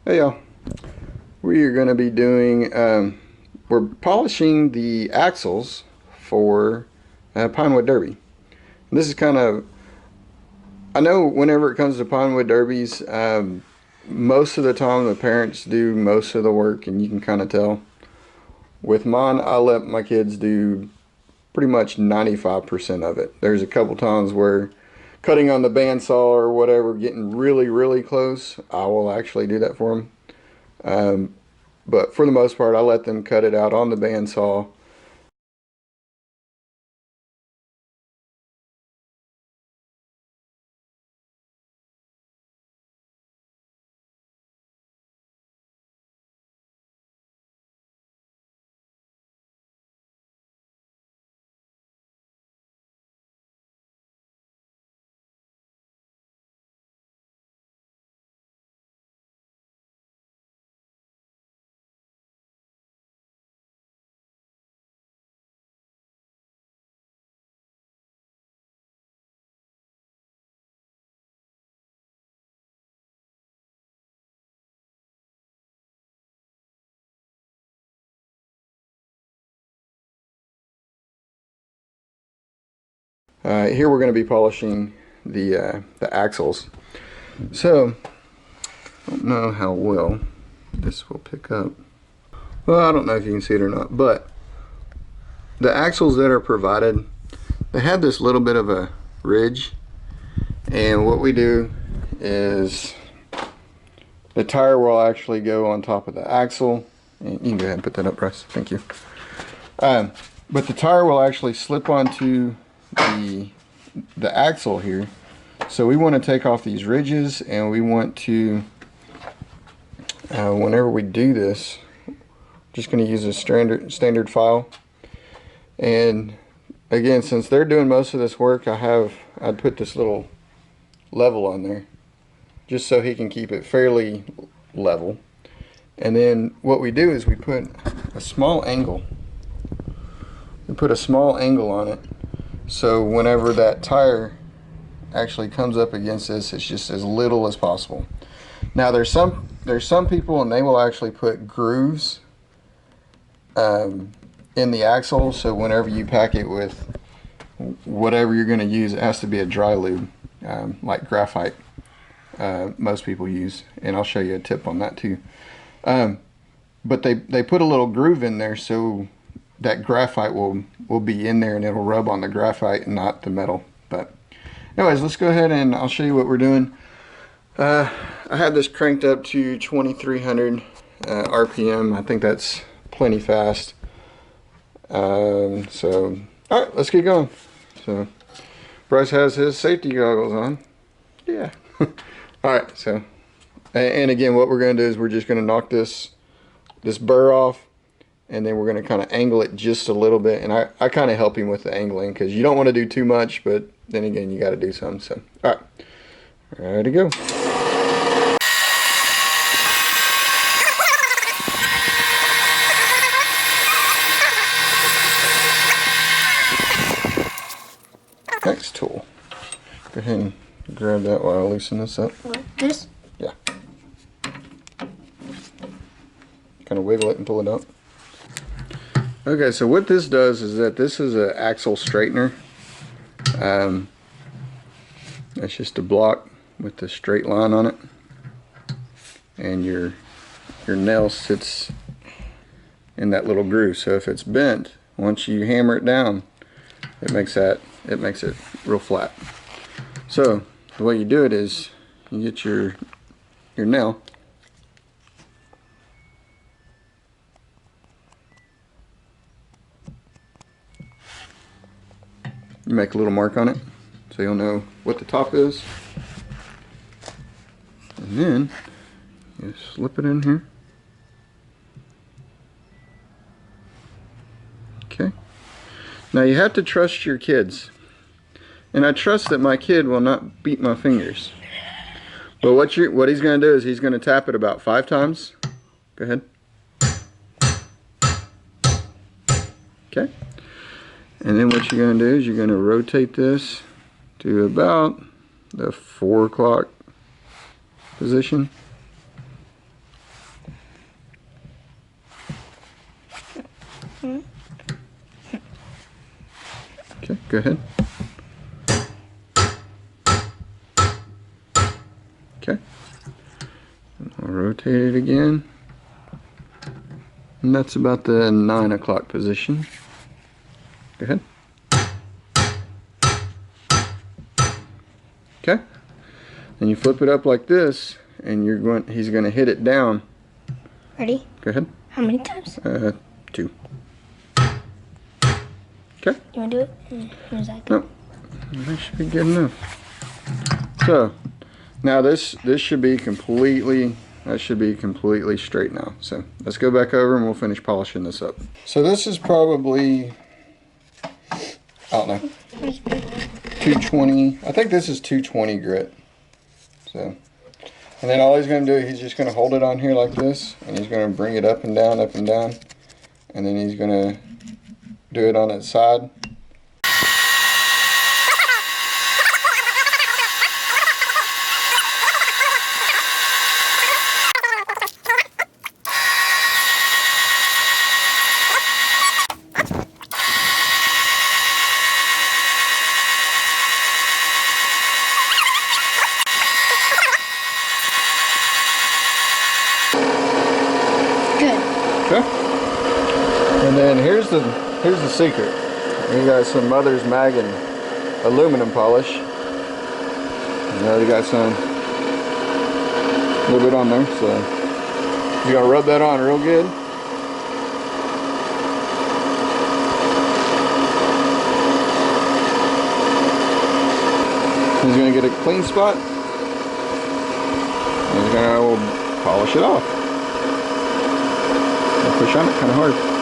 Hey y'all, we are going to be doing, we're polishing the axles for Pinewood Derby. This is kind of, I know whenever it comes to Pinewood Derbies, most of the time the parents do most of the work, and you can kind of tell. With mine, I let my kids do pretty much 95% of it. There's a couple times where cutting on the bandsaw or whatever, getting really close, I will actually do that for them. But for the most part, I let them cut it out on the bandsaw. Here we're going to be polishing the axles. So, I don't know how well this will pick up. Well, I don't know if you can see it or not, but the axles that are provided, they have this little bit of a ridge, and what we do is the tire will actually go on top of the axle, and you can go ahead and put that up, Bryce. Thank you. But the tire will actually slip onto the axle here. So we want to take off these ridges, and we want to, whenever we do this, just going to use a standard file. And again, since they're doing most of this work, I'd put this little level on there just so he can keep it fairly level. And then what we do is we put a small angle. We put a small angle on it, so whenever that tire actually comes up against this, it's just as little as possible. Now there's some people, and they will actually put grooves in the axle, so whenever you pack it with whatever you're going to use, it has to be a dry lube, like graphite. Most people use, and I'll show you a tip on that too. But they put a little groove in there so that graphite will be in there, and it'll rub on the graphite and not the metal. But anyways, let's go ahead and I'll show you what we're doing. I have this cranked up to 2300 RPM. I think that's plenty fast. So all right, let's get going. So Bryce has his safety goggles on. Yeah. All right, so and again, what we're going to do is we're just going to knock this burr off, and then we're going to kind of angle it just a little bit. And I kind of help him with the angling, because you don't want to do too much, but then again, you got to do something. So all right, ready to go. Next tool. Go ahead and grab that while I loosen this up. Like this? Yeah. Kind of wiggle it and pull it out. Okay, so what this does is that this is an axle straightener. That's just a block with the straight line on it, and your nail sits in that little groove. So if it's bent, once you hammer it down, it makes it real flat. So the way you do it is you get your nail, you make a little mark on it so you'll know what the top is, and then you slip it in here. Okay, now you have to trust your kids, and I trust that my kid will not beat my fingers. But what he's going to do is he's going to tap it about 5 times. Go ahead. Okay. And then what you're going to do is you're going to rotate this to about the 4 o'clock position. Go ahead. Okay. I'll rotate it again. And that's about the 9 o'clock position. Go ahead. Okay. Then you flip it up like this, and he's going to hit it down. Ready? Go ahead. How many times? 2. Okay. You want to do it? Or is that good? No. That should be good enough. So, now this should be completely, that should be completely straight now. So, let's go back over and we'll finish polishing this up. So this is probably, I don't know, 220. I think this is 220 grit. So, and then all he's going to do, he's just going to hold it on here like this, and he's going to bring it up and down, and then he's going to do it on its side. Okay. And then here's the secret. We got some Mother's Maggin aluminum polish. And I already got some, a little bit on there, so you gotta rub that on real good. He's gonna get a clean spot. And he's gonna polish it off. Push on it kind of hard.